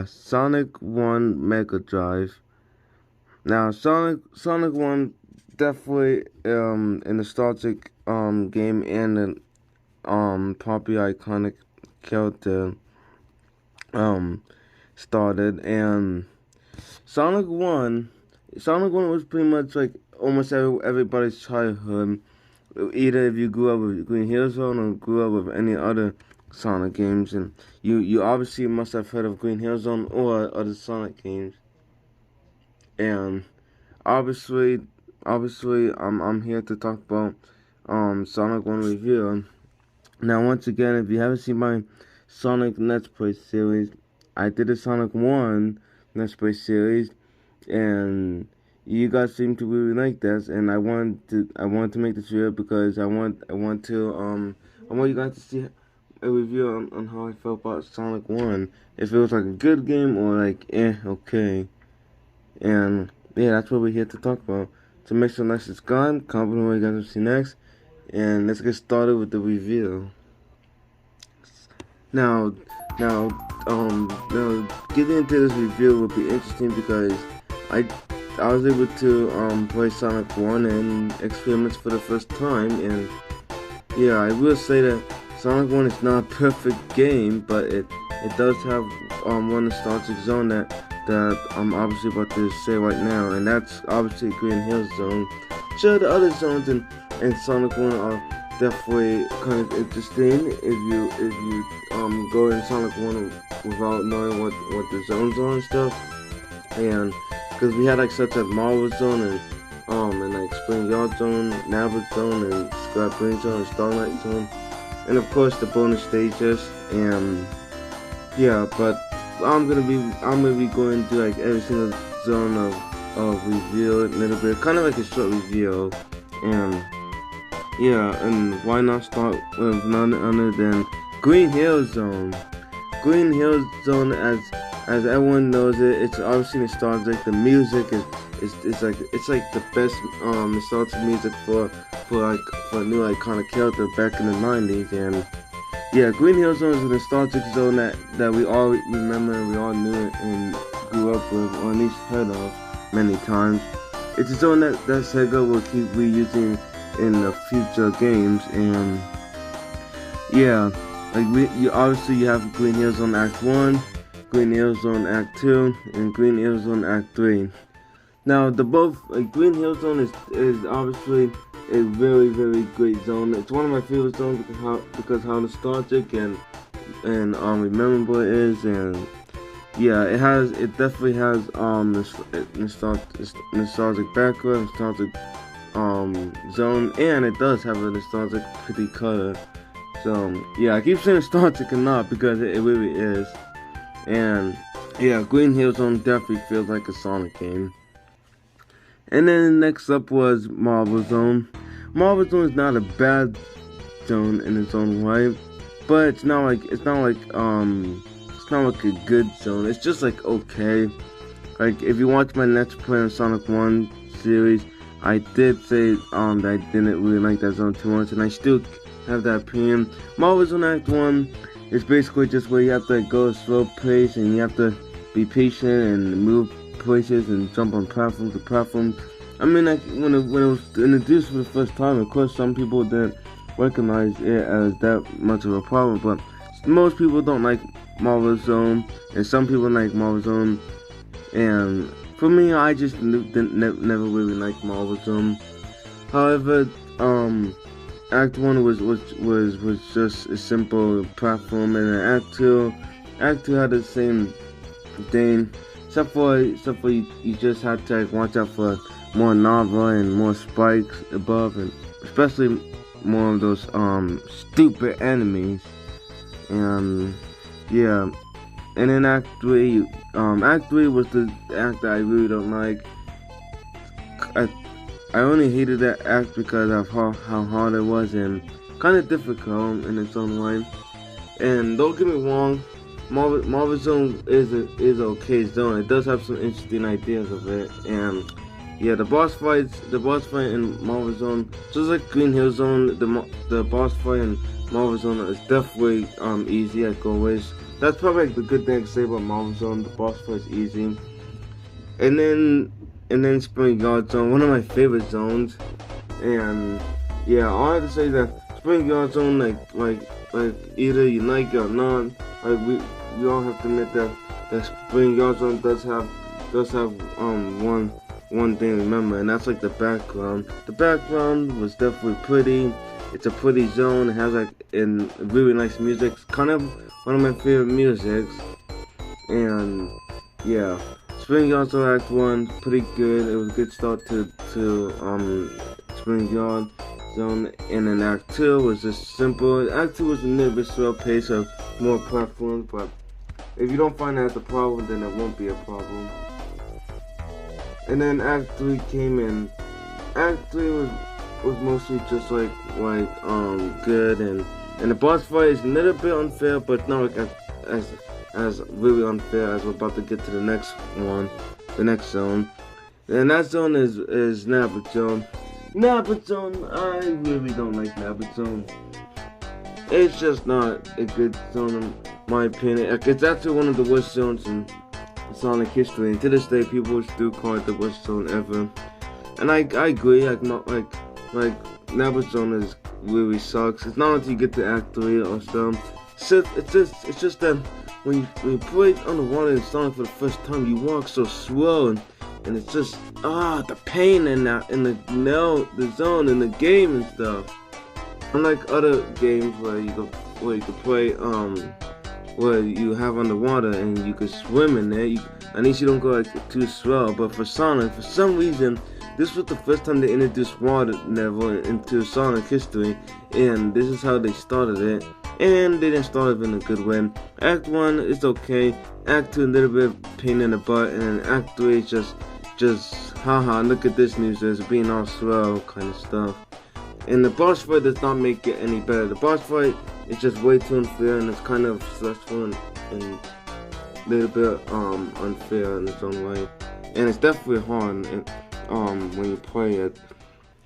Sonic 1 Mega Drive. Now, Sonic 1 definitely a nostalgic game and an popular iconic character started. And Sonic 1 was pretty much like almost everybody's childhood. Either if you grew up with Green Hill Zone or grew up with any other Sonic games, and you obviously must have heard of Green Hill Zone or other Sonic games. And obviously, I'm here to talk about Sonic 1 review. Now, once again, if you haven't seen my Sonic Let's Play series, I did a Sonic 1 Let's Play series, and you guys seem to really like this, and I wanted to make this video because I want you guys to see a review on how I felt about Sonic 1. If it was like a good game or like okay. And yeah, that's what we're here to talk about. So make sure next is gone, comment on what you guys will see next, and let's get started with the review. Now getting into this review will be interesting because I was able to play Sonic 1 and experiments for the first time, and yeah, I will say that Sonic 1 is not a perfect game, but it does have one nostalgic zone that I'm obviously about to say right now, and that's obviously Green Hill Zone. Sure, the other zones in Sonic 1 are definitely kind of interesting if you go in Sonic 1 without knowing what the zones are and stuff. And because we had like such a Marvel Zone and like Spring Yard Zone, Nabbit Zone, and Scrap Green Zone, and Starlight Zone, and of course the bonus stages. And yeah, but I'm gonna be going to like every single zone of review a little bit, kind of like a short review. And yeah, and why not start with none other than Green Hill Zone. Green Hill Zone, as everyone knows it, it's obviously nostalgic. The music is like the best nostalgic music for a new iconic character back in the 90s. And yeah, Green Hill Zone is a nostalgic zone that we all remember and we all knew it and grew up with, or at least heard of many times. It's a zone that Sega will keep reusing in the future games. And yeah, like you have Green Hill Zone Act 1, Green Hill Zone Act 2, and Green Hill Zone Act 3. Now, Green Hill Zone is obviously a very, very great zone. It's one of my favorite zones because how nostalgic and memorable it is. And yeah, it definitely has nostalgic background, nostalgic zone, and it does have a nostalgic pretty color. So yeah, I keep saying nostalgic and not because it really is. And yeah, Green Hill Zone definitely feels like a Sonic game. And then next up was Marvel Zone. Marvel Zone is not a bad zone in its own way, but it's not like a good zone. It's just like okay. Like if you watch my Let's Play on Sonic 1 series, I did say that I didn't really like that zone too much, and I still have that opinion. Marvel Zone Act 1 is basically just where you have to go a slow pace and you have to be patient and move places and jump on platform to platform. I mean, like when it was introduced for the first time, of course some people didn't recognize it as that much of a problem, but most people don't like Marvel Zone, and some people like Marvel Zone. And for me, I just never really liked Marvel Zone. However, Act 1 was just a simple platform, and then Act 2 had the same thing. Except for you just had to watch out for more lava and more spikes above, and especially more of those stupid enemies. And yeah, and then Act 3 was the act that I really don't like. I only hated that act because of how hard it was and kind of difficult in its own way. And don't get me wrong, Marvel Zone is an okay zone. It does have some interesting ideas of it, and yeah, the boss fight in Marvel Zone, just like Green Hill Zone, the boss fight in Marvel Zone is definitely easy like always. that's probably like the good thing I can say about Marvel Zone. The boss fight is easy. And then Spring Yard Zone, one of my favorite zones. And yeah, all I have to say is that Spring Yard Zone, like either you like it or not, like we all have to admit that Spring Yard Zone does have one thing to remember, and that's like the background. The background was definitely pretty. It's a pretty zone. It has like really nice music. It's kind of one of my favorite musics. And yeah, Spring Yard Zone Act 1, pretty good. It was a good start to Spring Yard Zone. And then Act 2 was just simple. Act 2 was a little bit slow pace of more platforms, but if you don't find that a problem, then it won't be a problem. And then Act 3 came in. Act 3 was mostly just like good, and the boss fight is a little bit unfair, but not like as really unfair as we're about to get to the next one, the next zone. And that zone is Nabbit Zone. Nabbit Zone, I really don't like Nabbit Zone. It's just not a good zone in my opinion. Like, it's actually one of the worst zones in Sonic history, and to this day people still call it the worst zone ever. And I agree, like Nabbit Zone is really sucks. It's not until you get to Act 3 or so. It's just that when you play underwater in Sonic for the first time, you walk so slow, and it's just the pain in the zone in the game and stuff. Unlike other games where you can play where you have underwater and you can swim in there. At least you don't go like too slow. But for Sonic, for some reason, this was the first time they introduced water level into Sonic history, and this is how they started it. And they didn't start it in a good way. Act 1 is okay. Act 2 a little bit of pain in the butt, and then Act 3 is just haha, look at this news, it's being all slow kind of stuff. And the boss fight does not make it any better. The boss fight is just way too unfair, and it's kind of stressful and a little bit unfair in its own way. And it's definitely hard when you play it.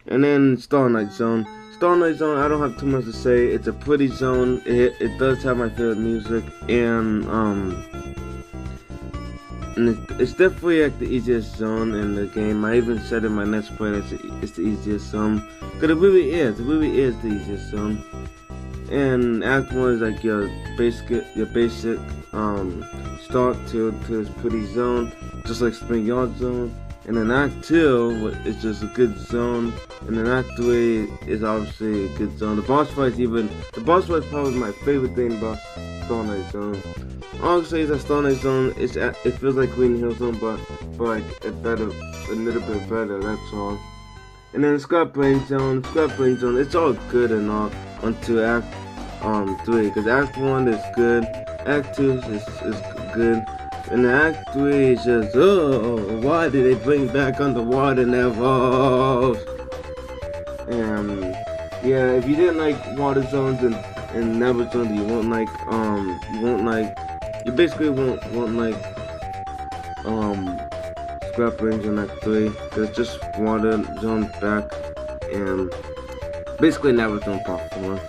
And then Starlight Zone. Starlight Zone, I don't have too much to say. It's a pretty zone. It does have my favorite music, and it's definitely like the easiest zone in the game. I even said in my next play that it's the easiest zone. But it really is. It really is the easiest zone. And Act 1 is like your basic start to this pretty zone, just like Spring Yard Zone. And then Act 2 is just a good zone. And then Act 3 is obviously a good zone. The boss fight is probably my favorite thing about Starlight Zone. All I can say is that Starlight Zone it feels like Green Hill Zone, but like a little bit better. That's all. And then Scrap Brain Zone, it's all good and all until Act 3, because Act 1 is good, Act 2 is good, and Act 3 is just, why did they bring back underwater levels? And yeah, if you didn't like water zones and Nabbit Zone, you basically won't like Scrap Range in Act 3. There's just water zone back, and basically Nabbit Zone Part 4.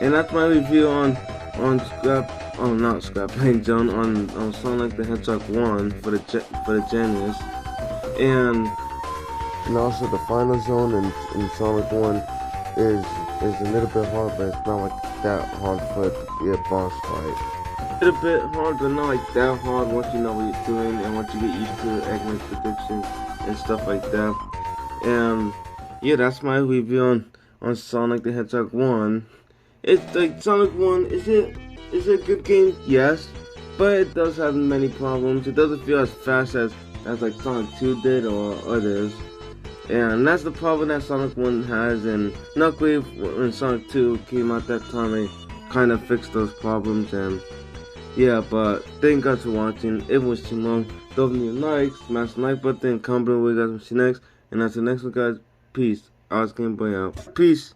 And that's my review on not Scrap Range Zone, on Sonic the Hedgehog 1 for the Genesis. And also the final zone in Sonic 1 is a little bit hard, but it's not like that hard for it to be a boss fight. A little bit hard, but not like that hard once you know what you're doing and once you get used to Eggman's predictions and stuff like that. And yeah, that's my review on Sonic the Hedgehog 1. It's like Sonic 1, is it a good game? Yes, but it does have many problems. It doesn't feel as fast as like Sonic 2 did or others. And that's the problem that Sonic 1 has, and luckily when Sonic 2 came out that time, they kind of fixed those problems. And yeah, but thank you guys for watching. It was too long. Don't forget to like, smash the like button, comment below what you guys want to see next. And that's the next one, guys. Peace. I was Game Boy out. Peace.